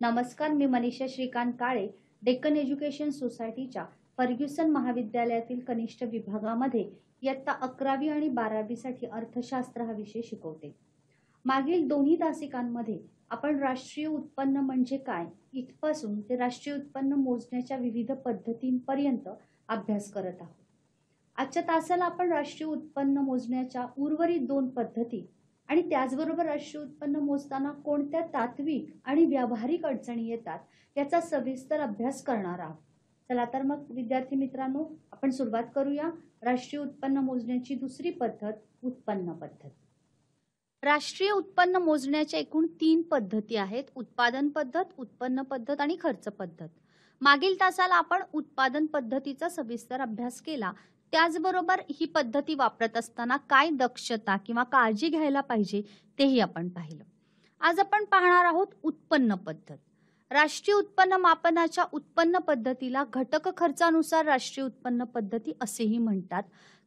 नमस्कार, मी मनीषा श्रीकांत काळे, डेक्कन एज्युकेशन सोसायटीच्या फर्ग्युसन महाविद्यालयातील कनिष्ठ विभागामध्ये इयत्ता 11वी आणि 12वी साठी अर्थशास्त्र हा विषय शिकवते. मागील दोन्ही तासिकांमध्ये आपण राष्ट्रीय उत्पन्न म्हणजे काय इथपासून ते राष्ट्रीय उत्पन्न मोजण्याच्या विविध पद्धतींपर्यंत अभ्यास करत आहोत. आजच्या तासाला आपण राष्ट्रीय उत्पन्न मोजण्याच्या उर्वरित दोन पद्धती आणि त्याचबरोबर राष्ट्रीय उत्पन्न मोजताना कोणत्या तात्विक आणि व्यावहारिक अडचणी येतात याचा सविस्तर अभ्यास करणार आहोत. चला तर मग विद्यार्थी मित्रांनो, आपण सुरुवात करूया. राष्ट्रीय उत्पन्न मोजण्याची दुसरी पद्धत उत्पन्न पद्धत. राष्ट्रीय उत्पन्न मोजण्याच्या एकूण 3 पद्धती आहेत: उत्पादन पद्धत, उत्पन्न पद्धत आणि खर्च पद्धत. मागील तासाला आपण उत्पादन पद्धतीचा सविस्तर अभ्यास केला. त्याचबरोबर ही पद्धती वापरत असताना काय दक्षता किंवा काळजी घ्यायला पाहिजे तेही आपण पाहिलं. आज आपण पाहणार आहोत उत्पन्न पद्धत. राष्ट्रीय उत्पन्न मापनाच्या उत्पन्न पद्धतीला घटक खर्चानुसार राष्ट्रीय उत्पन्न पद्धती असेही म्हणतात,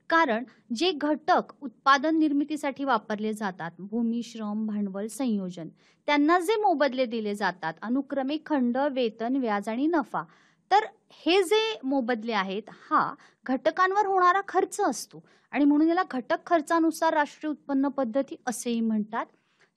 कारण जे घटक उत्पादन निर्मितीसाठी वापरले जातात, भूमी, श्रम, भांडवल, संयोजन, त्यांना जे मोबदले दिले जातात, अनुक्रमे खंड, वेतन, व्याज आणि नफा, तर हे जे मोबदले आहेत हा घटकांवर होणारा खर्च असतो आणि म्हणून याला घटक खर्चानुसार राष्ट्रीय उत्पन्न पद्धती असेही म्हणतात.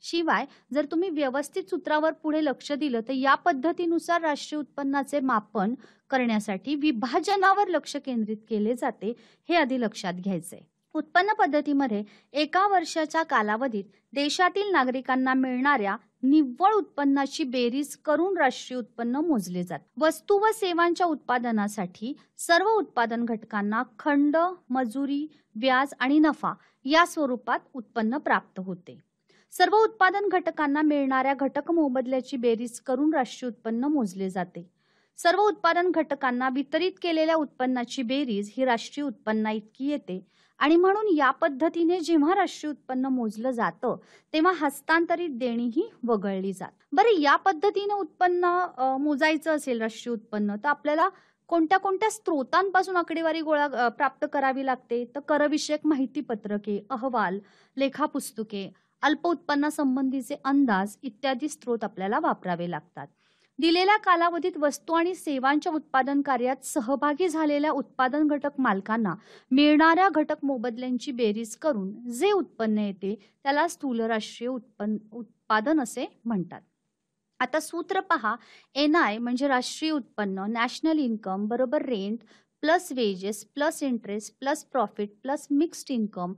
शिवाय जर तुम्ही व्यवस्थित सूत्रावर पुढे लक्ष दिलं तर या पद्धतीनुसार राष्ट्रीय उत्पन्नाचे मापन करण्यासाठी विभाजनावर लक्ष केंद्रित केले जाते, हे आधी लक्षात घ्यायचंय. उत्पन्न पद्धतीमध्ये एका वर्षाच्या कालावधीत देशातील नागरिकांना मिळणाऱ्या निव्वळ उत्पन्नाची बेरीज करून राष्ट्रीय उत्पन्न मोजले जाते. वस्तू व सेवांच्या उत्पादनासाठी सर्व उत्पादन घटकांना खंड, मजुरी, व्याज आणि नफा या स्वरूपात उत्पन्न प्राप्त होते. सर्व उत्पादन घटकांना मिळणाऱ्या घटक मोबदल्याची बेरीज करून राष्ट्रीय उत्पन्न मोजले जाते. सर्व उत्पादन घटकांना वितरित केलेल्या उत्पन्नाची बेरीज ही राष्ट्रीय उत्पन्ना इतकी येते आणि म्हणून या पद्धतीने जेव्हा राष्ट्रीय उत्पन्न मोजलं जातं तेव्हा हस्तांतरित देणी ही वगळली जातात. बरं, या पद्धतीने उत्पन्न मोजायचं असेल राष्ट्रीय उत्पन्न तर आपल्याला कोणत्या कोणत्या स्त्रोतांपासून आकडेवारी गोळा प्राप्त करावी लागते? तर करविषयक माहिती पत्रके, अहवाल, लेखापुस्तके, अल्प उत्पन्नासंबंधीचे अंदाज इत्यादी स्त्रोत आपल्याला वापरावे लागतात. दिलेल्या कालावधीत वस्तू आणि सेवांच्या उत्पादन कार्यात सहभागी झालेल्या उत्पादन घटक मालकांना मिळणाऱ्या घटक मोबदल्यांची बेरीज करून जे उत्पन्न येते त्याला स्थूल राष्ट्रीय उत्पादन असे म्हणतात. आता सूत्र पहा. NI म्हणजे राष्ट्रीय उत्पन्न, नॅशनल इन्कम बरोबर rent plus wedges plus interest plus profit plus mixed income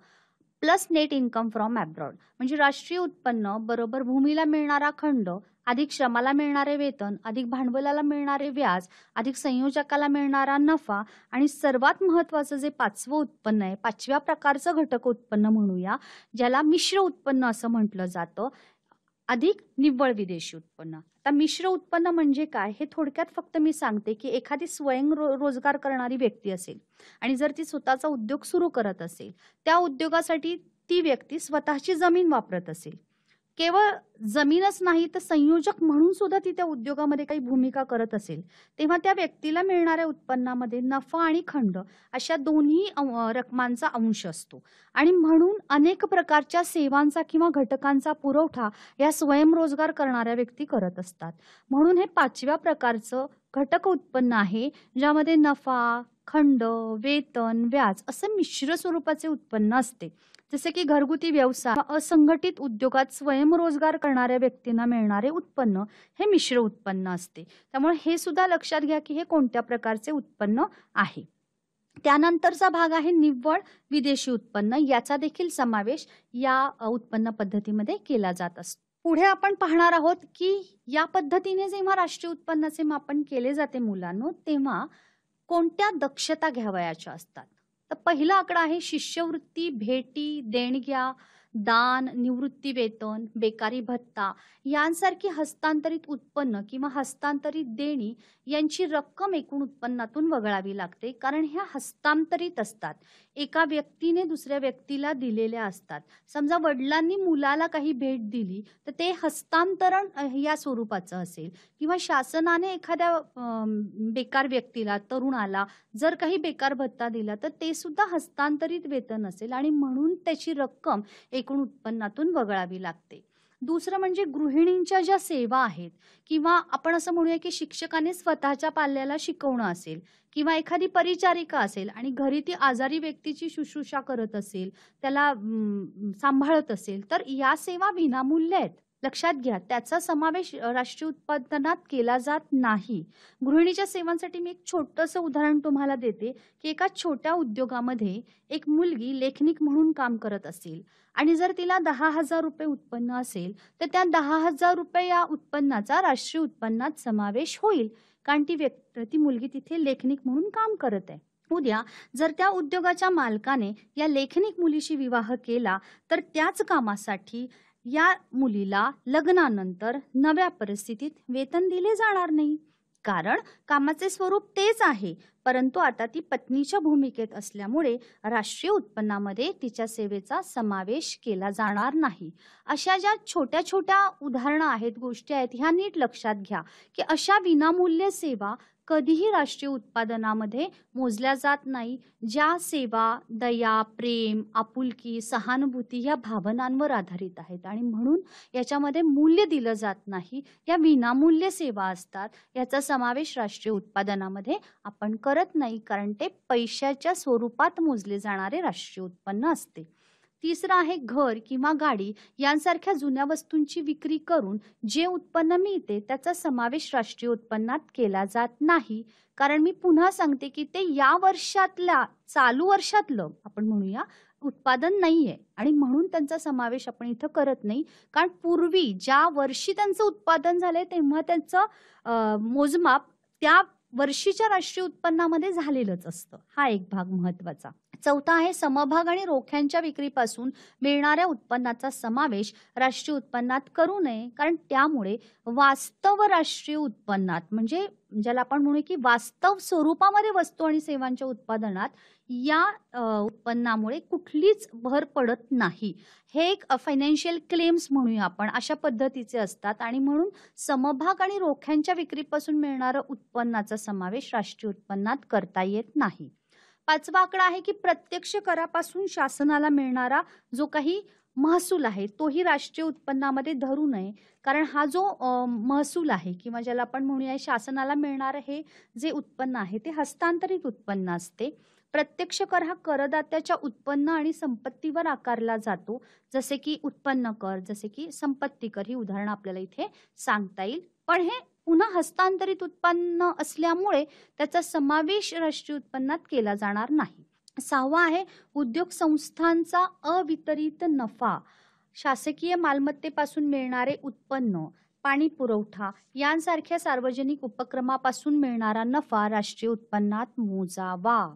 plus net income from abroad, म्हणजे राष्ट्रीय उत्पन्न बरोबर भूमीला मिळणारा खंड अधिक श्रमाला मिळणारे वेतन अधिक भांडवलाला मिळणारे व्याज अधिक संयोजकाला मिळणारा नफा आणि सर्वात महत्त्वाचं जे 5वं उत्पन्न आहे, 5व्या प्रकारचं घटक उत्पन्न म्हणूया, ज्याला मिश्र उत्पन्न असं म्हटलं जातं, अधिक निव्वळ विदेशी उत्पन्न. आता मिश्र उत्पन्न म्हणजे काय हे थोडक्यात फक्त मी सांगते की एखादी स्वयं रोजगार करणारी व्यक्ती असेल आणि जर ती स्वतःचा उद्योग सुरू करत असेल, त्या उद्योगासाठी ती व्यक्ती स्वतःची जमीन वापरत असेल, केवळ जमीनच नाही तर संयोजक म्हणून सुद्धा ती त्या उद्योगामध्ये काही भूमिका करत असेल, तेव्हा त्या व्यक्तीला मिळणाऱ्या उत्पन्नामध्ये नफा आणि खंड अशा दोन्ही रकमांचा अंश असतो आणि म्हणून अनेक प्रकारच्या सेवांचा किंवा घटकांचा पुरवठा या स्वयंरोजगार करणाऱ्या व्यक्ती करत असतात. म्हणून हे 5व्या प्रकारचं घटक उत्पन्न आहे, ज्यामध्ये नफा, खंड, वेतन, व्याज असं मिश्र स्वरूपाचे उत्पन्न असते. जसे की घरगुती व्यवसाय, असंघटित उद्योगात स्वयंरोजगार करणाऱ्या व्यक्तींना मिळणारे उत्पन्न हे मिश्र उत्पन्न असते. त्यामुळे हे सुद्धा लक्षात घ्या की हे कोणत्या प्रकारचे उत्पन्न आहे. त्यानंतरचा भाग आहे निव्वळ विदेशी उत्पन्न. याचा देखील समावेश या उत्पन्न पद्धतीमध्ये केला जात असतो. पुढे आपण पाहणार आहोत की या पद्धतीने जेव्हा राष्ट्रीय उत्पन्नाचे मापन केले जाते मुलांनो, तेव्हा कोणत्या दक्षता घ्यावयाच्या असतात. तर पहिला आकडा आहे शिष्यवृत्ती, भेटी, देणग्या, दान, निवृत्ती वेतन, बेकारी भत्ता यांसारखी हस्तांतरित उत्पन्न किंवा हस्तांतरित देणी यांची रक्कम एकूण उत्पन्नातून वगळावी लागते, कारण ह्या हस्तांतरित असतात, एका व्यक्तीने दुसऱ्या व्यक्तीला दिलेल्या असतात. समजा वडिलांनी मुलाला काही भेट दिली तर ते हस्तांतरण या स्वरूपाचं असेल, किंवा शासनाने एखाद्या बेकार व्यक्तीला, तरुणाला जर काही बेकार भत्ता दिला तर ते सुद्धा हस्तांतरित वेतन असेल आणि म्हणून त्याची रक्कम एकूण उत्पन्नातून वगळावी लागते. दुसरं म्हणजे गृहिणींच्या ज्या सेवा आहेत किंवा आपण असं म्हणूया की शिक्षकाने स्वतःच्या पाल्याला शिकवणं असेल किंवा एखादी परिचारिका असेल आणि घरी ती आजारी व्यक्तीची शुश्रूषा करत असेल, त्याला सांभाळत असेल, तर या सेवा विनामूल्य आहेत. लक्षात घ्या, त्याचा समावेश राष्ट्रीय उत्पादनात केला जात नाही. गृहिणीच्या सेवांसाठी मी एक छोटंसं उदाहरण तुम्हाला देते, की एका छोट्या उद्योगामध्ये एक मुलगी लेखनिक म्हणून काम करत असेल आणि जर तिला 10,000 रुपये उत्पन्न असेल, तर त्या 10,000 रुपये या उत्पन्नाचा राष्ट्रीय उत्पन्नात समावेश होईल. कारण ती मुलगी तिथे लेखनिक म्हणून काम करत आहे. उद्या जर त्या उद्योगाच्या मालकाने या लेखनिक मुलीशी विवाह केला, तर त्याच कामासाठी या मुलीला लग्नानंतर नव्या परिस्थितीत वेतन दिले जाणार नाही. कारण कामाचे स्वरूप तेच आहे, परंतु आता ती पत्नीच्या भूमिकेत असल्यामुळे राष्ट्रीय उत्पन्नामध्ये तिच्या सेवेचा समावेश केला जाणार नाही. अशा ज्या छोट्या छोट्या उदाहरणं आहेत, गोष्टी आहेत, ह्या नीट लक्षात घ्या की अशा विनामूल्य सेवा कधीही राष्ट्रीय उत्पादनामध्ये मोजल्या जात नाही. ज्या सेवा दया, प्रेम, आपुलकी, सहानुभूती या भावनांवर आधारित आहेत आणि म्हणून याच्यामध्ये मूल्य दिलं जात नाही. या विनामूल्य सेवा असतात. याचा समावेश राष्ट्रीय उत्पादनामध्ये आपण करत नाही, कारण ते पैशाच्या स्वरूपात मोजले जाणारे राष्ट्रीय उत्पन्न असते. तिसरं आहे घर किंवा गाडी यांसारख्या जुन्या वस्तूंची विक्री करून जे उत्पन्न मिळते त्याचा समावेश राष्ट्रीय उत्पन्नात केला जात नाही. कारण मी पुन्हा सांगते की ते या वर्षातल्या चालू वर्षातलं आपण म्हणूया उत्पादन नाहीये आणि म्हणून त्यांचा समावेश आपण इथं करत नाही. कारण पूर्वी ज्या वर्षी त्यांचं उत्पादन झालंय तेव्हा त्यांचं मोजमाप त्या वर्षीच्या राष्ट्रीय उत्पन्नामध्ये झालेलंच असतं. हा एक भाग महत्वाचा. चौथा आहे समभाग आणि रोख्यांच्या विक्रीपासून मिळणाऱ्या उत्पन्नाचा समावेश राष्ट्रीय उत्पन्नात करू नये. कारण त्यामुळे वास्तव राष्ट्रीय उत्पन्नात म्हणजे ज्याला आपण म्हणू की वास्तव स्वरूपामध्ये वस्तू आणि सेवांच्या उत्पादनात या उत्पन्नामुळे कुठलीच भर पडत नाही. हे एक फायनान्शियल क्लेम्स म्हणूया आपण, अशा पद्धतीचे असतात आणि म्हणून समभाग आणि रोख्यांच्या विक्रीपासून मिळणारं उत्पन्नाचा समावेश राष्ट्रीय उत्पन्नात करता येत नाही. पाचवा आकडा आहे की प्रत्यक्ष करापासून शासनाला मिळणारा जो काही महसूल आहे तोही राष्ट्रीय उत्पन्नामध्ये धरू नये. कारण हा जो महसूल आहे किंवा ज्याला आपण म्हणूया शासनाला मिळणारं हे जे उत्पन्न आहे ते हस्तांतरित उत्पन्न असते. प्रत्यक्ष कर हा करदात्याच्या उत्पन्न आणि संपत्तीवर आकारला जातो, जसे की उत्पन्न कर, जसे की संपत्ती कर, ही उदाहरणं आपल्याला इथे सांगता येईल. पण हे पुन्हा हस्तांतरित उत्पन्न असल्यामुळे त्याचा समावेश राष्ट्रीय उत्पन्नात केला जाणार नाही. सहावा आहे उद्योग संस्थांचा अवितरित नफा. शासकीय मालमत्तेपासून मिळणारे उत्पन्न, पाणी पुरवठा यांसारख्या सार्वजनिक उपक्रमापासून मिळणारा नफा राष्ट्रीय उत्पन्नात मोजावा.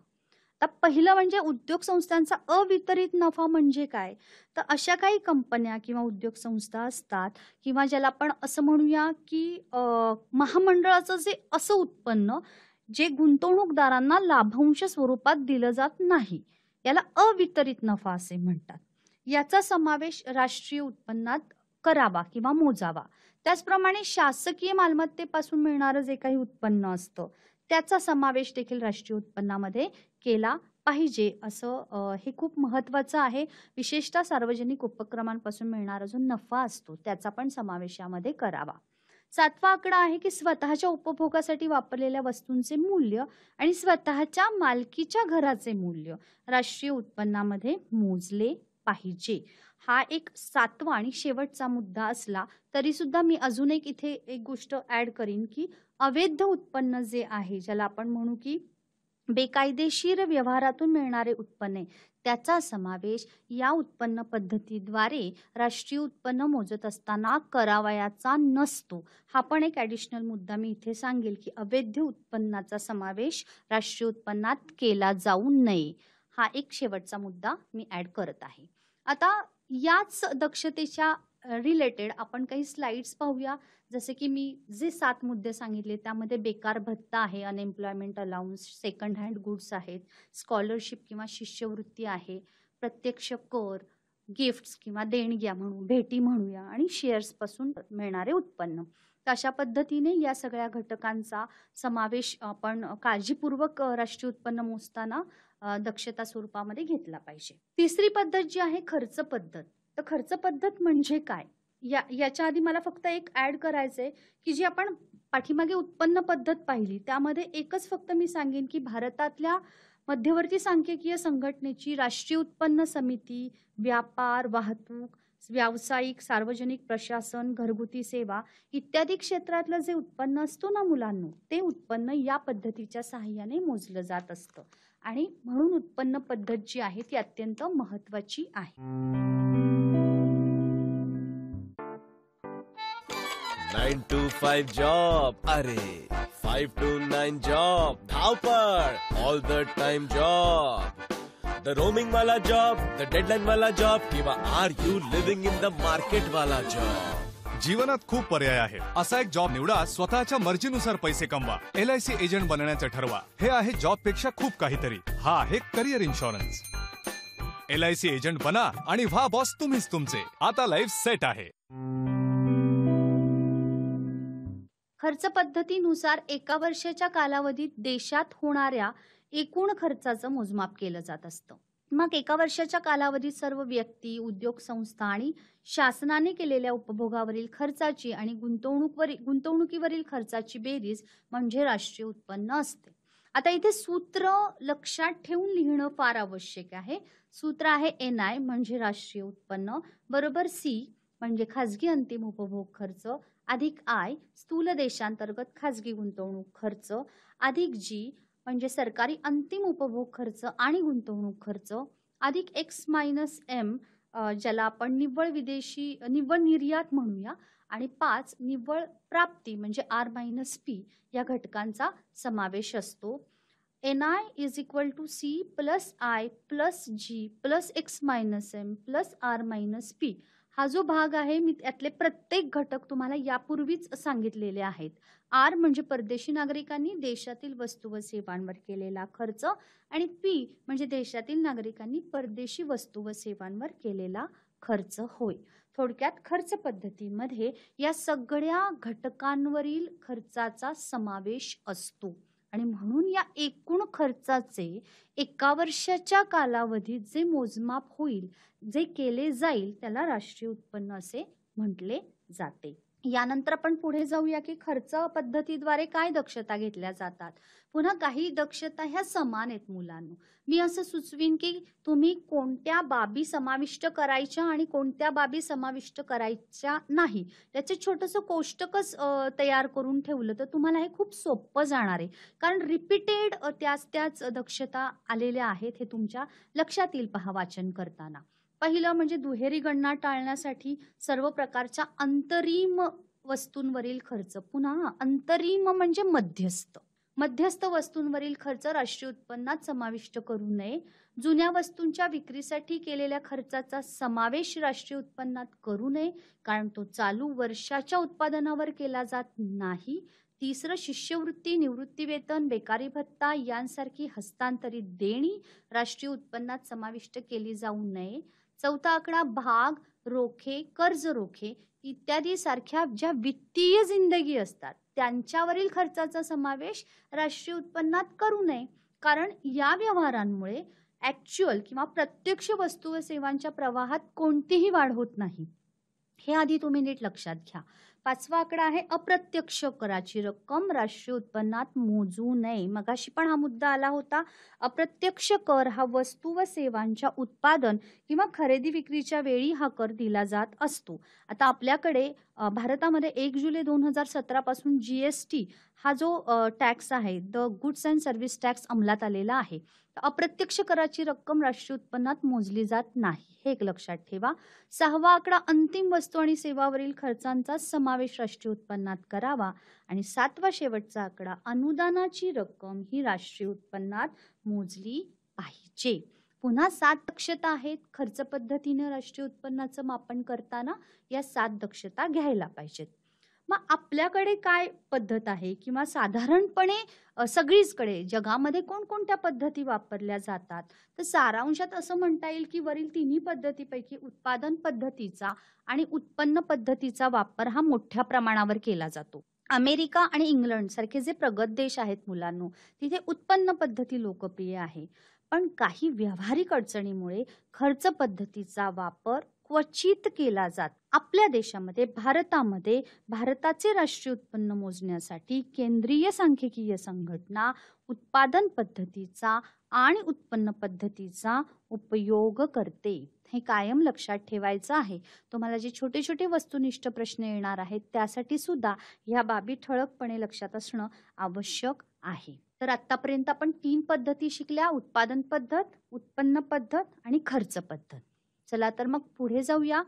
तर पहिलं म्हणजे उद्योग संस्थांचा अवितरित नफा म्हणजे काय, तर अशा काही कंपन्या किंवा उद्योग संस्था असतात किंवा ज्याला आपण असं म्हणूया की महामंडळाचं जे असं उत्पन्न जे गुंतवणूकदारांना लाभांश स्वरूपात दिलं जात नाही, याला अवितरित नफा असे म्हणतात. याचा समावेश राष्ट्रीय उत्पन्नात करावा किंवा मोजावा. त्याचप्रमाणे शासकीय मालमत्तेपासून मिळणारं जे काही उत्पन्न असतं त्याचा समावेश देखील राष्ट्रीय उत्पन्नामध्ये केला पाहिजे. असं हे खूप महत्वाचं आहे. विशेषतः सार्वजनिक उपक्रमांपासून मिळणारा जो नफा असतो त्याचा पण समावेश यामध्ये करावा. सातवा आकडा आहे की स्वतःच्या उपभोगासाठी वापरलेल्या वस्तूंचे मूल्य आणि स्वतःच्या मालकीच्या घराचे मूल्य राष्ट्रीय उत्पन्नामध्ये मोजले पाहिजे. हा एक सातवा आणि शेवटचा मुद्दा असला तरी सुद्धा मी अजून इथे एक गोष्ट ऍड करीन की अवैध उत्पन्न जे आहे, ज्याला आपण म्हणू की बेकायदेशीर व्यवहारातून मिळणारे उत्पन्न, त्याचा समावेश या उत्पन्न पद्धतीद्वारे राष्ट्रीय उत्पन्न मोजत असताना करावयाचा नसतो. हा पण एक ॲडिशनल मुद्दा मी इथे सांगेल की अवैध उत्पन्नाचा समावेश राष्ट्रीय उत्पन्नात केला जाऊ नये. हा एक शेवटचा मुद्दा मी ऍड करत आहे. आता याच दक्षतेच्या रिलेटेड आपण काही स्लाइड्स पाहूया. जसे की मी जे 7 मुद्दे सांगितले त्यामध्ये बेकार भत्ता आहे, unemployment allowance, second hand goods आहेत, स्कॉलरशिप किंवा शिष्यवृत्ती आहे, प्रत्यक्ष कर, गिफ्ट्स किंवा देणग्या म्हणू, भेटी म्हणूया, आणि शेअर्स पासून मिळणारे उत्पन्न. तर अशा पद्धतीने या सगळ्या घटकांचा समावेश आपण काळजीपूर्वक राष्ट्रीय उत्पन्न मोजताना दक्षता स्वरूपामध्ये घेतला पाहिजे. तिसरी पद्धत जी आहे खर्च पद्धत. तर खर्च पद्धत म्हणजे काय, याच्या आधी मला फक्त एक ॲड करायचंय, की जी आपण पाठीमागे उत्पन्न पद्धत पाहिली, त्यामध्ये एकच फक्त मी सांगेन, की भारतातल्या मध्यवर्ती सांख्यिकीय संघटनेची राष्ट्रीय उत्पन्न समिती, व्यापार, वाहतूक, व्यावसायिक, सार्वजनिक प्रशासन, घरगुती सेवा इत्यादी क्षेत्रातलं जे उत्पन्न असतो ना मुलांनो, ते उत्पन्न या पद्धतीच्या सहाय्याने मोजलं जात असतं आणि म्हणून उत्पन्न पद्धत जी आहे ती अत्यंत महत्त्वाची आहे. 9 to 5 job, अरे 5 to 9 job, धावपळ all the time job, the roaming वाला job, the deadline वाला job, किंवा are you living in the market वाला job? जीवनात खूप पर्याय आहेत. असा एक जॉब निवडा, स्वतःच्या मर्जीनुसार पैसे कमवा, LIC एजंट बनण्याचं ठरवा. हे आहे जॉब पेक्षा खूप काहीतरी. हा आहे करिअर इन्शुरन्स. LIC एजंट बना आणि व्हा बॉस तुम्हीच तुमचे. आता लाईफ सेट आहे. खर्च पद्धतीनुसार एका वर्षाच्या कालावधीत देशात होणाऱ्या एकूण खर्चाचं मोजमाप केलं जात असतं. मग एका वर्षाच्या कालावधीत सर्व व्यक्ती, उद्योग संस्था आणि शासनाने केलेल्या उपभोगावरील खर्चाची आणि गुंतवणुकीवरील खर्चाची बेरीज म्हणजे राष्ट्रीय उत्पन्न असते. आता इथे सूत्र लक्षात ठेवून लिहिणं फार आवश्यक आहे. सूत्र आहे NI म्हणजे राष्ट्रीय उत्पन्न बरोबर C म्हणजे खाजगी अंतिम उपभोग खर्च अधिक I स्थूल देशांतर्गत खाजगी गुंतवणूक खर्च अधिक G म्हणजे सरकारी अंतिम उपभोग खर्च आणि गुंतवणूक खर्च अधिक X - M ज्याला आपण निव्वळ निर्यात म्हणूया आणि 5 निव्वळ प्राप्ती म्हणजे R - P या घटकांचा समावेश असतो. NI = C + I + G + X - M + R - P हा जो भाग आहे मी त्यातले प्रत्येक घटक तुम्हाला यापूर्वीच सांगितलेले आहेत. R म्हणजे परदेशी नागरिकांनी देशातील वस्तू व सेवांवर केलेला खर्च आणि P म्हणजे देशातील नागरिकांनी परदेशी वस्तू व सेवांवर केलेला खर्च होय. थोडक्यात खर्च पद्धतीमध्ये या सगळ्या घटकांवरील खर्चाचा समावेश असतो आणि म्हणून या एकूण खर्चाचे एका वर्षाच्या कालावधीत जे मोजमाप होईल, जे केले जाईल त्याला राष्ट्रीय उत्पन्न असे म्हटले जाते. यानंतर आपण पुढे जाऊया की खर्च पद्धतीद्वारे काय दक्षता घेतल्या जातात. पुन्हा काही दक्षता ह्या समान आहेत मुलांनो. मी असं सुचवीन की तुम्ही कोणत्या बाबी समाविष्ट करायच्या आणि कोणत्या बाबी समाविष्ट करायच्या नाही त्याचे छोटंसं कोष्टकच तयार करून ठेवलं तर तुम्हाला हे खूप सोपं जाणार आहे. कारण रिपीटेड त्याच दक्षता आलेल्या आहेत हे तुमच्या लक्षात येईल पहा वाचन करताना. पहिलं म्हणजे दुहेरी गणना टाळण्यासाठी सर्व प्रकारच्या अंतरिम वस्तूंवरील खर्च. पुन्हा अंतरिम म्हणजे मध्यस्थ वस्तूंवरील खर्च राष्ट्रीय उत्पन्नात समाविष्ट करू नये. जुन्या वस्तूंच्या विक्रीसाठी केलेल्या खर्चाचा समावेश राष्ट्रीय उत्पन्नात करू नये कारण तो चालू वर्षाच्या उत्पादनावर केला जात नाही. तिसरं शिष्यवृत्ती, निवृत्ती वेतन, बेकारी भत्ता यांसारखी हस्तांतरित देणी राष्ट्रीय उत्पन्नात समाविष्ट केली जाऊ नये. चौथा आकडा भाग, रोखे, कर्ज रोखे इत्यादी सारख्या ज्या वित्तीय जिंदगी असतात त्यांच्यावरील खर्चाचा समावेश राष्ट्रीय उत्पन्नात करू नये कारण या व्यवहारांमुळे ॲक्च्युअल किंवा प्रत्यक्ष वस्तू व सेवांच्या प्रवाहात कोणतीही वाढ होत नाही. हे आधी तुम्ही नीट लक्षात घ्या. पाचवा आकडा आहे अप्रत्यक्ष कराची रक्कम राष्ट्रीय उत्पन्नात मोजू नये. मगाशी पण हा मुद्दा आला होता. अप्रत्यक्ष कर हा वस्तू व सेवांच्या उत्पादन किंवा खरेदी विक्रीच्या वेळी हा कर दिला जात असतो. आता आपल्याकडे भारतामध्ये 1 जुलै 2017 पासून GST हा जो टॅक्स आहे the goods and service tax अंमलात आलेला आहे. अप्रत्यक्ष कराची रक्कम राष्ट्रीय उत्पन्नात मोजली जात नाही हे एक लक्षात ठेवा. सहावा आकडा अंतिम वस्तू आणि सेवावरील खर्चांचा समावेश राष्ट्रीय उत्पन्नात करावा आणि सातवा शेवटचा आकडा अनुदानाची रक्कम ही राष्ट्रीय उत्पन्नात मोजली पाहिजे. पुन्हा 7 दक्षता आहेत खर्च पद्धतीने राष्ट्रीय उत्पन्नाचं मापन करताना. या 7 दक्षता घ्यायला पाहिजेत. मग आपल्याकडे काय पद्धत आहे किंवा साधारणपणे सगळीचकडे जगामध्ये कोणकोणत्या पद्धती वापरल्या जातात तर सारांशात असं म्हणता येईल की वरील तिन्ही पद्धतीपैकी उत्पादन पद्धतीचा आणि उत्पन्न पद्धतीचा वापर हा मोठ्या प्रमाणावर केला जातो. अमेरिका आणि इंग्लंड सारखे जे प्रगत देश आहेत मुलांनो तिथे उत्पन्न पद्धती लोकप्रिय आहे. पण काही व्यावहारिक अडचणीमुळे खर्च पद्धतीचा वापर क्वचित केला जात. आपल्या देशामध्ये भारतामध्ये भारताचे राष्ट्रीय उत्पन्न मोजण्यासाठी केंद्रीय सांख्यिकीय संघटना उत्पादन पद्धतीचा आणि उत्पन्न पद्धतीचा उपयोग करते. हे कायम लक्षात ठेवायचं आहे. तुम्हाला जे छोटे छोटे वस्तुनिष्ठ प्रश्न येणार आहेत त्यासाठी सुद्धा ह्या बाबी ठळकपणे लक्षात असणं आवश्यक आहे. तर आतापर्यंत आपण 3 पद्धती शिकल्या: उत्पादन पद्धत, उत्पन्न पद्धत आणि खर्च पद्धत. चला तर मग पुढे जाऊया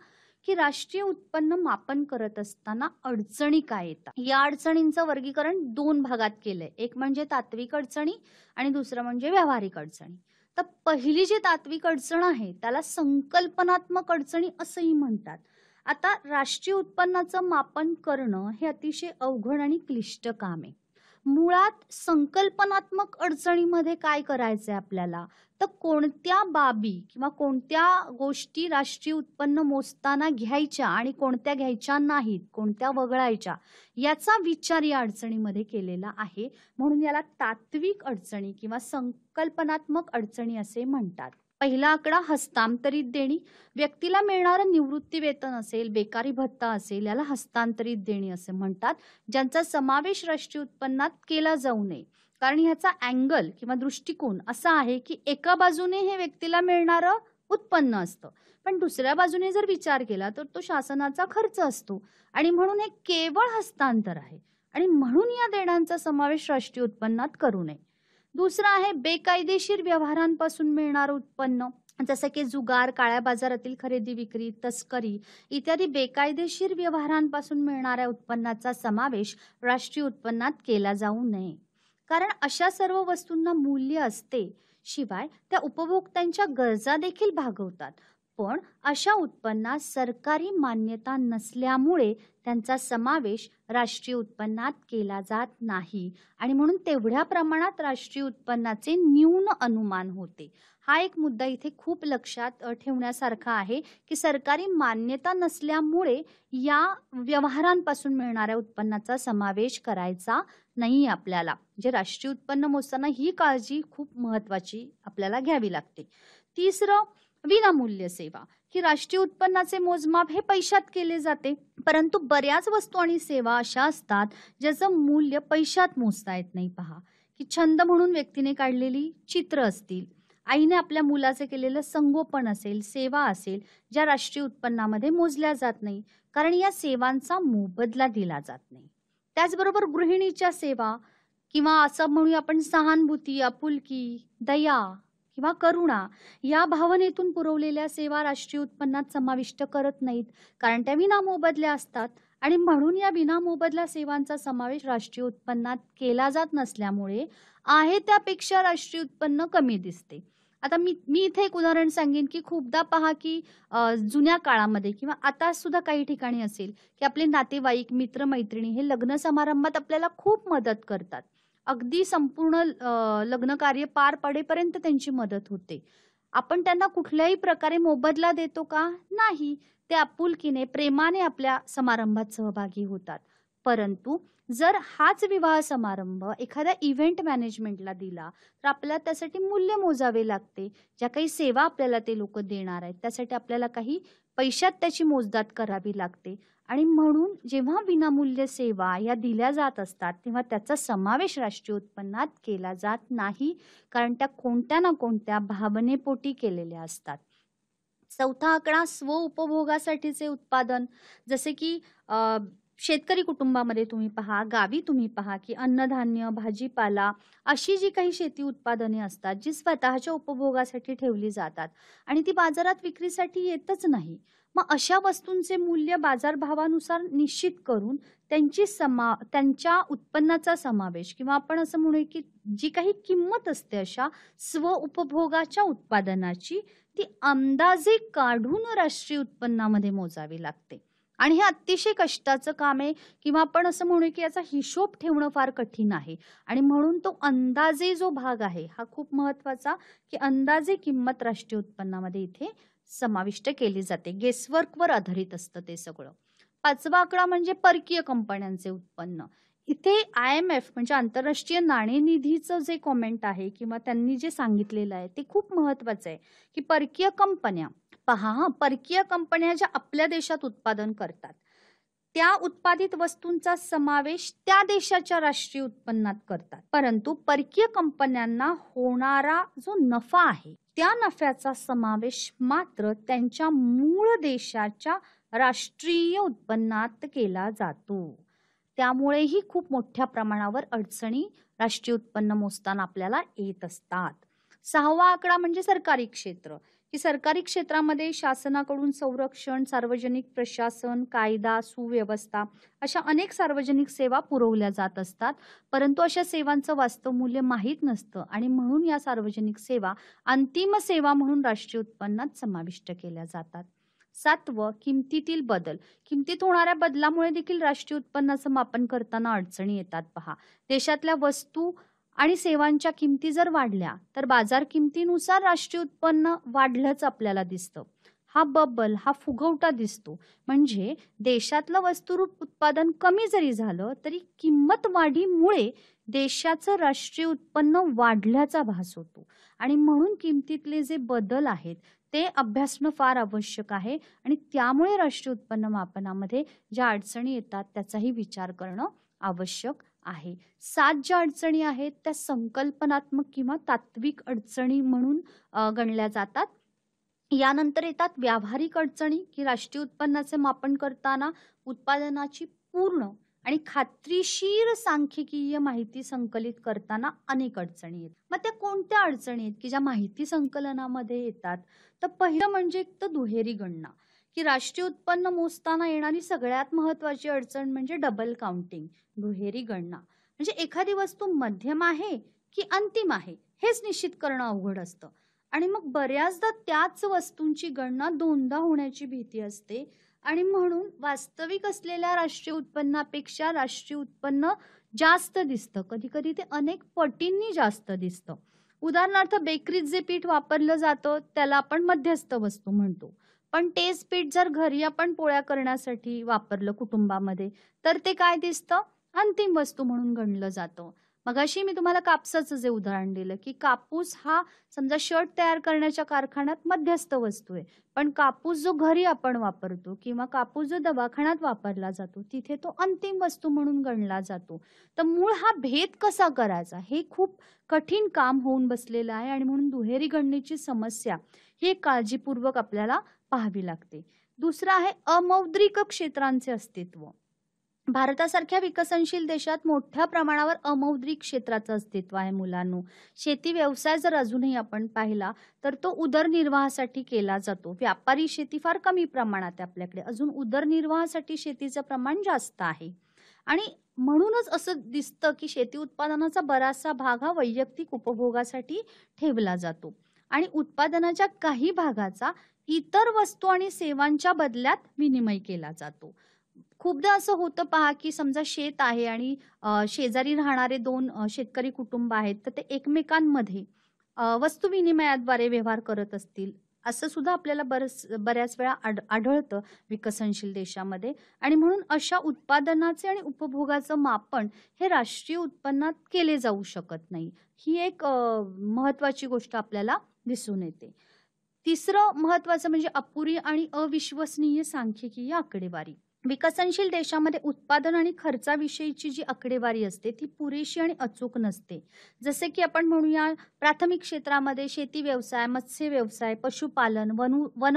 की राष्ट्रीय उत्पन्न मापन करत असताना अडचणी काय येतात. या अडचणींचं वर्गीकरण 2 भागात केलंय. एक म्हणजे तात्विक अडचणी आणि दुसरं म्हणजे व्यावहारिक अडचणी. तर पहिली जी तात्विक अडचण आहे त्याला संकल्पनात्मक अडचणी असंही म्हणतात. आता राष्ट्रीय उत्पन्नाचं मापन करणं हे अतिशय अवघड आणि क्लिष्ट काम आहे. मुळात संकल्पनात्मक अडचणीमध्ये काय करायचंय आपल्याला, तर कोणत्या बाबी किंवा कोणत्या गोष्टी राष्ट्रीय उत्पन्न मोजताना घ्यायच्या आणि कोणत्या घ्यायच्या नाहीत, कोणत्या वगळायच्या, याचा विचार या अडचणीमध्ये केलेला आहे. म्हणून याला तात्विक अडचणी किंवा संकल्पनात्मक अडचणी असे म्हणतात. पहिला आकडा हस्तांतरित देणी. व्यक्तीला मिळणारं निवृत्ती वेतन असेल, बेकारी भत्ता असेल, याला हस्तांतरित देणी असे म्हणतात, ज्यांचा समावेश राष्ट्रीय उत्पन्नात केला जाऊ नये. कारण ह्याचा अँगल किंवा दृष्टिकोन असा आहे की एका बाजूने हे व्यक्तीला मिळणारं उत्पन्न असतं, पण दुसऱ्या बाजूने जर विचार केला तर तो शासनाचा खर्च असतो आणि म्हणून हे केवळ हस्तांतर आहे आणि म्हणून या देण्याचा समावेश राष्ट्रीय उत्पन्नात करू नये. दुसरा आहे बेकायदेशीर व्यवहारांपासून मिळणारं उत्पन्न, जसं की जुगार, काळ्या बाजारातील खरेदी विक्री, तस्करी इत्यादी बेकायदेशीर व्यवहारांपासून मिळणाऱ्या उत्पन्नाचा समावेश राष्ट्रीय उत्पन्नात केला जाऊ नये. कारण अशा सर्व वस्तूंना मूल्य असते, शिवाय त्या उपभोक्त्यांच्या गरजा देखील भागवतात. पण अशा उत्पन्नात सरकारी मान्यता नसल्यामुळे त्यांचा समावेश राष्ट्रीय उत्पन्नात केला जात नाही आणि म्हणून तेवढ्या प्रमाणात राष्ट्रीय उत्पन्नाचे न्यून अनुमान होते. हा एक मुद्दा इथे खूप लक्षात ठेवण्यासारखा आहे की सरकारी मान्यता नसल्यामुळे या व्यवहारांपासून मिळणाऱ्या उत्पन्नाचा समावेश करायचा नाही आपल्याला. जे राष्ट्रीय उत्पन्न मोजताना ही काळजी खूप महत्त्वाची आपल्याला घ्यावी लागते. तिसरं, विनामूल्य सेवा, की राष्ट्रीय उत्पन्नाचे मोजमाप हे पैशात केले जाते, परंतु बऱ्याच वस्तू आणि सेवा अशा असतात ज्याचं मूल्य पैशात मोजता येत नाही. पहा की छंद म्हणून व्यक्तीने काढलेली चित्र असतील, आईने आपल्या मुलाचे केलेलं संगोपन असेल, सेवा असेल, ज्या राष्ट्रीय उत्पन्नामध्ये मोजल्या जात नाही, कारण या सेवांचा मोबदला दिला जात नाही. त्याचबरोबर गृहिणीच्या सेवा किंवा असं म्हणूया आपण सहानुभूती, आपुलकी, दया किंवा करुणा या भावनेतून पुरवलेल्या सेवा राष्ट्रीय उत्पन्नात समाविष्ट करत नाहीत, कारण त्या विनामोबदल्या असतात आणि म्हणून या विनामोबदला सेवांचा समावेश राष्ट्रीय उत्पन्नात केला जात नसल्यामुळे आहे त्यापेक्षा राष्ट्रीय उत्पन्न कमी दिसते. आता मी इथे एक उदाहरण सांगेन की खूपदा पहा की जुन्या काळामध्ये किंवा आता सुद्धा काही ठिकाणी असेल की आपले नातेवाईक, मित्र मैत्रिणी हे लग्न समारंभात आपल्याला खूप मदत करतात. अगदी संपूर्ण लग्न कार्य पार पडेपर्यंत त्यांची मदत होते. आपण त्यांना कुठल्याही प्रकारे मोबदला देतो का? नाही. ते आपुलकीने, प्रेमाने आपल्या समारंभात सहभागी होतात. परंतु जर हाच विवाह समारंभ एखाद्या इव्हेंट मॅनेजमेंटला दिला तर आपल्याला त्यासाठी मूल्य मोजावे लागते. ज्या काही सेवा आपल्याला ते लोक देणार आहेत त्यासाठी आपल्याला काही पैशात त्याची मोजदाद करावी लागते आणि म्हणून जेव्हा विनामूल्य सेवा या दिल्या जात असतात तेव्हा त्याचा समावेश राष्ट्रीय उत्पन्नात केला जात नाही, कारण त्या कोणत्या ना कोणत्या भावनेपोटी केलेल्या असतात. चौथा आकडा स्वउपभोगासाठीचे उत्पादन, जसे की शेतकरी कुटुंबामध्ये तुम्ही पहा, गावी तुम्ही पहा की अन्नधान्य, भाजीपाला अशी जी काही शेती उत्पादने असतात जी स्वतःच्या उपभोगासाठी ठेवली जातात आणि ती बाजारात विक्रीसाठी येतच नाही. मग अशा वस्तूंचे मूल्य बाजारभावानुसार निश्चित करून त्यांच्या उत्पन्नाचा समावेश किंवा आपण असं म्हणू की जी काही किंमत असते अशा स्वउपभोगाच्या उत्पादनाची ती अंदाजे काढून राष्ट्रीय उत्पन्नामध्ये मोजावी लागते. आणि हे अतिशय कष्टाचं काम आहे किंवा आपण असं म्हणू की याचा हिशोब ठेवणं फार कठीण आहे आणि म्हणून तो अंदाजे जो भाग आहे हा खूप महत्वाचा, की अंदाजे किंमत राष्ट्रीय उत्पन्नामध्ये इथे समाविष्ट केली जाते. गेसवर्कवर आधारित असतं ते सगळं. पाचवा आकडा म्हणजे परकीय कंपन्यांचे उत्पन्न. इथे IMF म्हणजे आंतरराष्ट्रीय नाणेनिधीचं जे कॉमेंट आहे किंवा त्यांनी जे सांगितलेलं आहे ते खूप महत्वाचं आहे की परकीय कंपन्या पहा, परकीय कंपन्या ज्या आपल्या देशात उत्पादन करतात त्या उत्पादित वस्तूंचा समावेश त्या देशाच्या राष्ट्रीय उत्पन्नात करतात, परंतु परकीय कंपन्यांना होणारा जो नफा आहे त्या नफ्याचा समावेश मात्र त्यांच्या मूळ देशाच्या राष्ट्रीय उत्पन्नात केला जातो. त्यामुळेही खूप मोठ्या प्रमाणावर अडचणी राष्ट्रीय उत्पन्न मोजताना आपल्याला येत असतात. 6वा आकडा म्हणजे सरकारी क्षेत्र, की सरकारी क्षेत्रामध्ये शासनाकडून संरक्षण, सार्वजनिक प्रशासन, कायदा, सुव्यवस्था अशा अनेक सार्वजनिक सेवा पुरवल्या जात असतात, परंतु अशा सेवांचं वास्तव मूल्य माहीत नसतं आणि म्हणून या सार्वजनिक सेवा अंतिम सेवा म्हणून राष्ट्रीय उत्पन्नात समाविष्ट केल्या जातात. 7वं, किमतीतील बदल. किमतीत होणाऱ्या बदलामुळे देखील राष्ट्रीय उत्पन्नाचं मापन करताना अडचणी येतात. पहा, देशातल्या वस्तू आणि सेवांच्या किमती जर वाढल्या तर बाजार किमतीनुसार राष्ट्रीय उत्पन्न वाढलंच आपल्याला दिसतं. हा बबल, हा फुगवटा दिसतो. म्हणजे देशातलं वस्तुरूप उत्पादन कमी जरी झालं तरी किंमत वाढीमुळे देशाचं राष्ट्रीय उत्पन्न वाढल्याचा भास होतो आणि म्हणून किमतीतले जे बदल आहेत ते अभ्यासणं फार आवश्यक आहे आणि त्यामुळे राष्ट्रीय उत्पन्न मापनामध्ये ज्या अडचणी येतात त्याचाही विचार करणं आवश्यक आहे. 7 ज्या अडचणी आहेत त्या संकल्पनात्मक किंवा तात्विक अडचणी म्हणून गणल्या जातात. यानंतर येतात व्यावहारिक अडचणी, की राष्ट्रीय उत्पन्नाचे मापन करताना उत्पादनाची पूर्ण आणि खात्रीशीर सांख्यिकीय माहिती संकलित करताना अनेक अडचणी आहेत. मग त्या कोणत्या अडचणी आहेत की ज्या माहिती संकलनामध्ये येतात? तर पहिलं म्हणजे एक तर दुहेरी गणना, की राष्ट्रीय उत्पन्न मोजताना येणारी सगळ्यात महत्वाची अडचण म्हणजे डबल काउंटिंग, दुहेरी गणना. म्हणजे एखादी वस्तू मध्यम आहे की अंतिम आहे हेच निश्चित करणं अवघड असतं आणि मग बऱ्याचदा त्याच वस्तूंची गणना दोनदा होण्याची भीती असते आणि म्हणून वास्तविक असलेल्या राष्ट्रीय उत्पन्नापेक्षा राष्ट्रीय उत्पन्न जास्त दिसतं. कधी कधी ते अनेक पटींनी जास्त दिसतं. उदाहरणार्थ, बेकरीत जे पीठ वापरलं जातं त्याला आपण मध्यस्थ वस्तू म्हणतो, पण तेच पीठ जर घरी आपण पोळ्या करण्यासाठी वापरलं कुटुंबामध्ये तर ते काय दिसतं? अंतिम वस्तू म्हणून गणलं जातं. मगाशी मी तुम्हाला कापसाचं जे उदाहरण दिलं, की कापूस हा समजा शर्ट तयार करण्याच्या कारखान्यात मध्यस्थ वस्तू आहे, पण कापूस जो घरी आपण वापरतो किंवा कापूस जो दवाखान्यात वापरला जातो तिथे तो अंतिम वस्तू म्हणून गणला जातो. तर मूळ हा भेद कसा करायचा हे खूप कठीण काम होऊन बसलेलं आहे आणि म्हणून दुहेरी गणनेची समस्या ही काळजीपूर्वक आपल्याला पाहावी लागते. दुसरं आहे अमौद्रिक क्षेत्रांचे अस्तित्व. भारतासारख्या विकसनशील देशात मोठ्या प्रमाणावर अमौद्रिक क्षेत्राचं अस्तित्व आहे. मुलांनो, शेती व्यवसाय जर अजूनही आपण पाहिला तर तो उदरनिर्वाहासाठी केला जातो. व्यापारी शेती फार कमी प्रमाणात आहे आपल्याकडे. अजून उदरनिर्वाहासाठी शेतीचं प्रमाण जास्त आहे आणि म्हणूनच असं दिसतं की शेती उत्पादनाचा बराचसा भाग हा वैयक्तिक उपभोगासाठी ठेवला जातो आणि उत्पादनाच्या काही भागाचा इतर वस्तू आणि सेवांच्या बदल्यात विनिमय केला जातो. खूपदा असं होतं पहा, की समजा शेत आहे आणि शेजारी राहणारे 2 शेतकरी कुटुंब आहेत तर ते एकमेकांमध्ये वस्तू विनिमयाद्वारे व्यवहार करत असतील, असं सुद्धा आपल्याला बऱ्याच वेळा आढळतं विकसनशील देशामध्ये आणि म्हणून अशा उत्पादनाचे आणि उपभोगाचं मापन हे राष्ट्रीय उत्पन्नात केले जाऊ शकत नाही. ही एक महत्वाची गोष्ट आपल्याला दिसून येते. तिसरं महत्वाचं म्हणजे अपुरी आणि अविश्वसनीय सांख्यिकीय आकडेवारी. विकसनशील देशामध्ये उत्पादन आणि खर्चाविषयीची जी आकडेवारी असते ती पुरेशी आणि अचूक नसते. जसे की आपण म्हणूया, प्राथमिक क्षेत्रामध्ये शेती व्यवसाय, मत्स्य व्यवसाय, पशुपालन, वन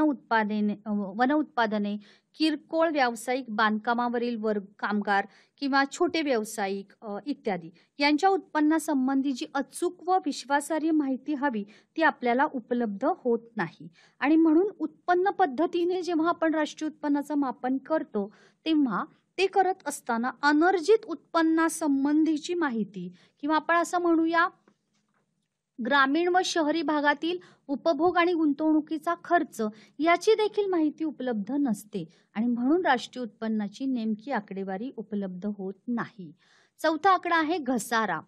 उत्पादने, किरकोळ व्यावसायिक बांधकामावरील वर्ग कामगार किंवा छोटे व्यावसायिक इत्यादी यांच्या उत्पन्नासंबंधी जी अचूक व विश्वासार्ह माहिती हवी ती आपल्याला उपलब्ध होत नाही आणि म्हणून उत्पन्न पद्धतीने जेव्हा आपण राष्ट्रीय उत्पन्नाचं मापन करतो तेव्हा ते करत असताना अनर्जित उत्पन्नासंबंधीची माहिती किंवा आपण असं म्हणूया ग्रामीण व शहरी भागातील उपभोग आणि गुंतवणुकीचा खर्च याची देखील माहिती उपलब्ध नसते आणि म्हणून राष्ट्रीय उत्पन्नाची नेमकी आकडेवारी उपलब्ध होत नाही. चौथा आकडा आहे घसारा.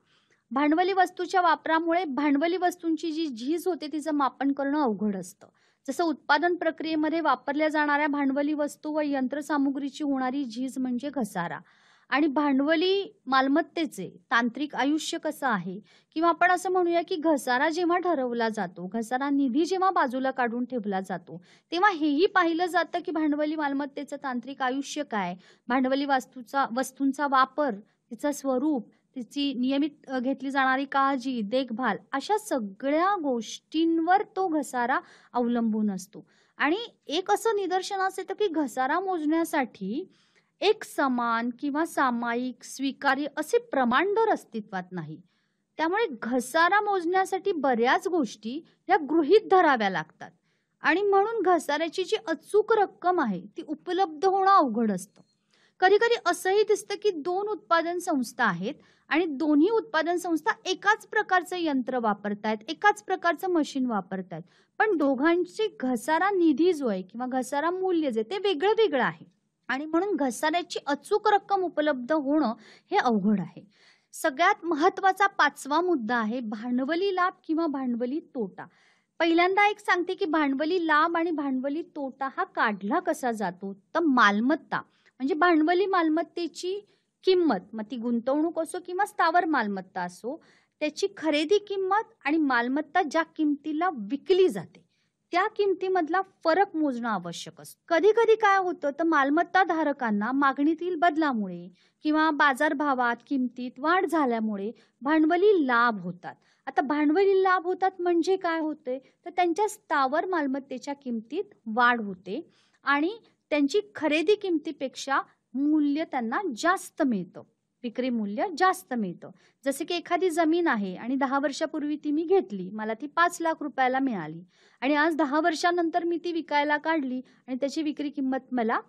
भांडवली वस्तूच्या वापरामुळे भांडवली वस्तूंची जी झीज होते तिचं मापन करणं अवघड असतं. जसं उत्पादन प्रक्रियेमध्ये वापरल्या जाणाऱ्या भांडवली वस्तू व यंत्रसामुग्रीची होणारी झीज म्हणजे घसारा. आणि भांडवली मालमत्तेचे तांत्रिक आयुष्य कसं आहे, किंवा आपण असं म्हणूया की घसारा जेव्हा ठरवला जातो, घसारा निधी जेव्हा बाजूला काढून ठेवला जातो, तेव्हा हेही पाहिलं जातं की भांडवली मालमत्तेचं तांत्रिक आयुष्य काय, भांडवली वस्तूंचा वापर, तिचं स्वरूप, तिची नियमित घेतली जाणारी काळजी, देखभाल, अशा सगळ्या गोष्टींवर तो घसारा अवलंबून असतो. आणि एक असं निदर्शनास येतं की घसारा मोजण्यासाठी एक समान किंवा सामायिक स्वीकार्य असे प्रमाणदर अस्तित्वात नाही. त्यामुळे घसारा मोजण्यासाठी बऱ्याच गोष्टी या गृहीत धराव्या लागतात आणि म्हणून घसाऱ्याची जी अचूक रक्कम आहे ती उपलब्ध होणं अवघड असतं. कधी कधी असंही दिसतं की दोन उत्पादन संस्था आहेत आणि दोन्ही उत्पादन संस्था एकाच प्रकारचं यंत्र वापरतायत, एकाच प्रकारचं मशीन वापरतायत, पण दोघांची घसारा निधी जो आहे किंवा घसारा मूल्य जे ते वेगळं वेगळं आहे आणि म्हणून घसाऱ्याची अचूक रक्कम उपलब्ध होणं हे अवघड आहे. सगळ्यात महत्वाचा 5वा मुद्दा आहे भांडवली लाभ किंवा भांडवली तोटा. पहिल्यांदा एक सांगते की भांडवली लाभ आणि भांडवली तोटा हा काढला कसा जातो, तर मालमत्ता म्हणजे भांडवली मालमत्तेची किंमत, मग ती गुंतवणूक असो किंवा स्थावर मालमत्ता असो, त्याची खरेदी किंमत आणि मालमत्ता ज्या किमतीला विकली जाते त्या किमतीमधला फरक मोजणं आवश्यक असतं. कधी कधी काय होतं तर मालमत्ता धारकांना मागणीतील बदलामुळे किंवा बाजारभावात किमतीत वाढ झाल्यामुळे भांडवली लाभ होतात. आता भांडवली लाभ होतात म्हणजे काय होते तर त्यांच्या स्थावर मालमत्तेच्या किमतीत वाढ होते आणि त्यांची खरेदी किमतीपेक्षा मूल्य त्यांना जास्त मिळतं, विक्री मूल्य जास्त मिळतं. जसे की एखादी जमीन आहे आणि 10 वर्षापूर्वी ती मी घेतली, मला ती 5 लाख रुपयाला मिळाली आणि आज 10 वर्षानंतर मी ती विकायला काढली आणि त्याची विक्री किंमत मला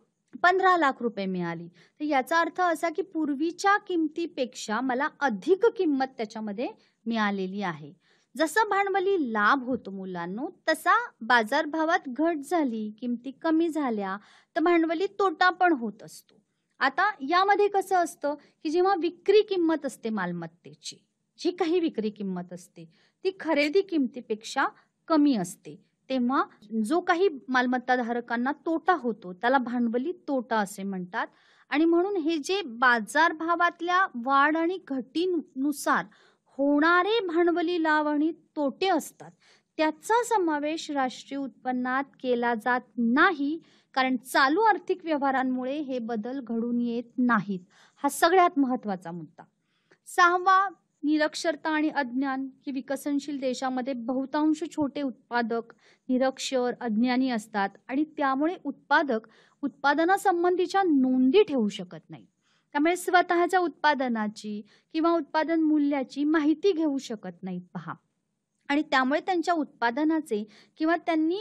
15 लाख रुपये मिळाली. तर याचा अर्थ असा की पूर्वीच्या किमतीपेक्षा मला अधिक किंमत त्याच्यामध्ये मिळालेली आहे. जसं भांडवली लाभ होतो मुलांनो, तसा बाजारभावात घट झाली, किमती कमी झाल्या तर भांडवली तोटा पण होत असतो. आता यामध्ये कसं असतं की जेव्हा विक्री किंमत असते मालमत्तेची, जी काही विक्री किंमत असते ती खरेदी किमतीपेक्षा कमी असते, तेव्हा जो काही मालमत्ता धारकांना तोटा होतो त्याला भांडवली तोटा असे म्हणतात. आणि म्हणून हे जे बाजारभावातल्या वाढ आणि घटीनुसार होणारे भांडवली लाभ आणि तोटे असतात त्याचा समावेश राष्ट्रीय उत्पन्नात केला जात नाही, कारण चालू आर्थिक व्यवहारांमुळे हे बदल घडून येत नाहीत. हा सगळ्यात महत्वाचा मुद्दा. 6वा निरक्षरता आणि अज्ञान, की विकसनशील देशामध्ये बहुतांश छोटे उत्पादक निरक्षर अज्ञानी असतात आणि त्यामुळे उत्पादक उत्पादनासंबंधीच्या नोंदी ठेवू शकत नाही. त्यामुळे स्वतःच्या उत्पादनाची किंवा उत्पादन मूल्याची माहिती घेऊ शकत नाहीत पहा, आणि त्यामुळे त्यांच्या उत्पादनाचे किंवा त्यांनी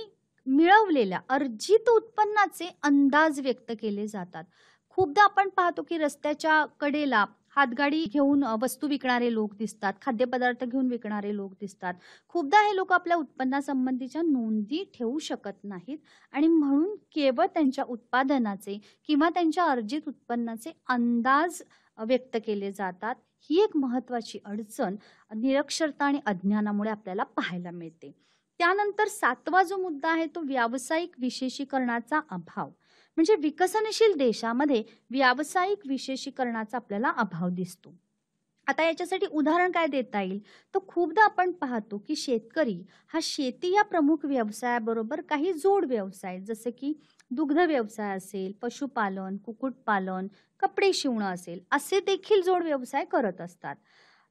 मिळवलेल्या अर्जित उत्पन्नाचे अंदाज व्यक्त केले जातात. खूपदा आपण पाहतो की रस्त्याच्या कडेला हातगाडी घेऊन वस्तू विकणारे लोक दिसतात, खाद्यपदार्थ घेऊन विकणारे लोक दिसतात. खूपदा हे लोक आपल्या उत्पन्नासंबंधीच्या नोंदी ठेवू शकत नाहीत आणि म्हणून केवळ त्यांच्या उत्पादनाचे किंवा त्यांच्या अर्जित उत्पन्नाचे अंदाज व्यक्त केले जातात. ही एक महत्वाची अडचण निरक्षरता आणि अज्ञानामुळे आपल्याला पाहायला मिळते. त्यानंतर 7वा जो मुद्दा आहे तो व्यावसायिक विशेषीकरणाचा अभाव. म्हणजे विकसनशील देशामध्ये व्यावसायिक विशेषीकरणाचा आपल्याला अभाव दिसतो. आता याच्यासाठी उदाहरण काय देता येईल, तर खूपदा आपण पाहतो की शेतकरी हा शेती या प्रमुख व्यवसायाबरोबर काही जोड व्यवसाय जसे की दुग्ध व्यवसाय असेल, पशुपालन, कुक्कुटपालन, कपडे शिवणं असेल, असे देखील जोड व्यवसाय करत असतात.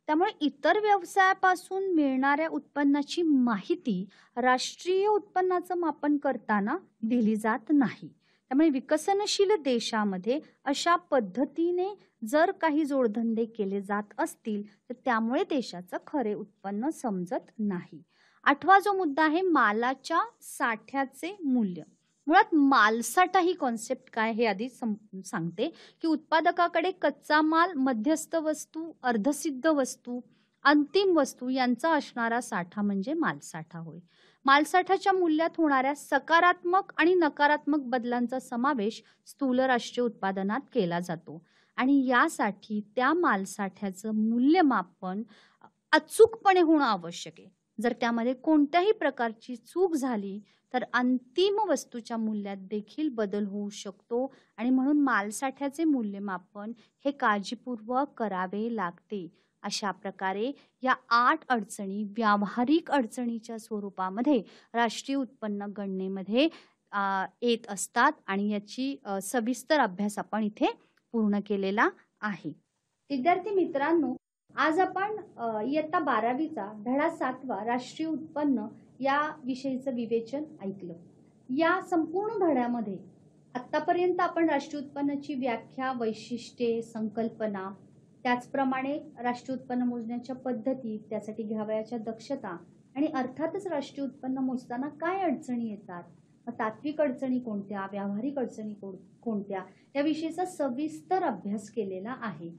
त्यामुळे इतर व्यवसायापासून मिळणाऱ्या उत्पन्नाची माहिती राष्ट्रीय उत्पन्नाचं मापन करताना दिली जात नाही. त्यामुळे विकसनशील देशामध्ये अशा पद्धतीने जर काही जोडधंदे केले जात असतील तर त्यामुळे देशाचं खरे उत्पन्न समजत नाही. 8वा जो मुद्दा आहे मालाच्या साठ्याचे मूल्य. मुळात मालसाठा ही कॉन्सेप्ट काय हे आधी सांगते की उत्पादकाकडे कच्चा माल, मध्यस्थ वस्तू, अर्धसिद्ध वस्तू, अंतिम वस्तू यांचा असणारा साठा म्हणजे मालसाठा होय. मालसाठाच्या मूल्यात होणाऱ्या सकारात्मक आणि नकारात्मक बदलांचा समावेश स्थूल राष्ट्रीय उत्पादनात केला जातो आणि यासाठी त्या मालसाठ्याचं मूल्यमापन अचूकपणे होणं आवश्यक आहे. जर त्यामध्ये कोणत्याही प्रकारची चूक झाली तर अंतिम वस्तूच्या मूल्यात देखील बदल होऊ शकतो आणि म्हणून मालसाठ्याचे मूल्यमापन हे काळजीपूर्वक करावे लागते. अशा प्रकारे या 8 अडचणी व्यावहारिक अडचणीच्या स्वरूपामध्ये राष्ट्रीय उत्पन्न गणनेमध्ये येत असतात आणि याची सविस्तर अभ्यास आपण इथे पूर्ण केलेला आहे. विद्यार्थी मित्रांनो, आज आपण इयत्ता 12वीचा धडा 7वा राष्ट्रीय उत्पन्न या विषयीचं विवेचन ऐकलं. या संपूर्ण धड्यामध्ये आतापर्यंत आपण राष्ट्रीय उत्पन्नाची व्याख्या, वैशिष्ट्ये, संकल्पना, त्याचप्रमाणे राष्ट्रीय उत्पन्न मोजण्याच्या पद्धती, त्यासाठी घ्यावयाच्या दक्षता आणि अर्थातच राष्ट्रीय उत्पन्न मोजताना काय अडचणी येतात, तात्विक अडचणी कोणत्या, व्यावहारिक अडचणी कोणत्या याविषयीचा सविस्तर अभ्यास केलेला आहे.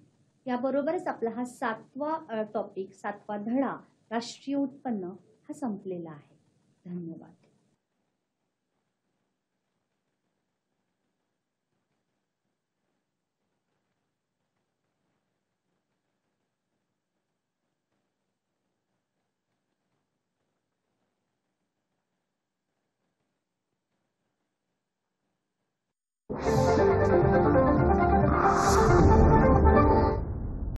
याबरोबरच आपला हा 7वा टॉपिक, 7वा धडा राष्ट्रीय उत्पन्न हा संपलेला आहे. धन्यवाद.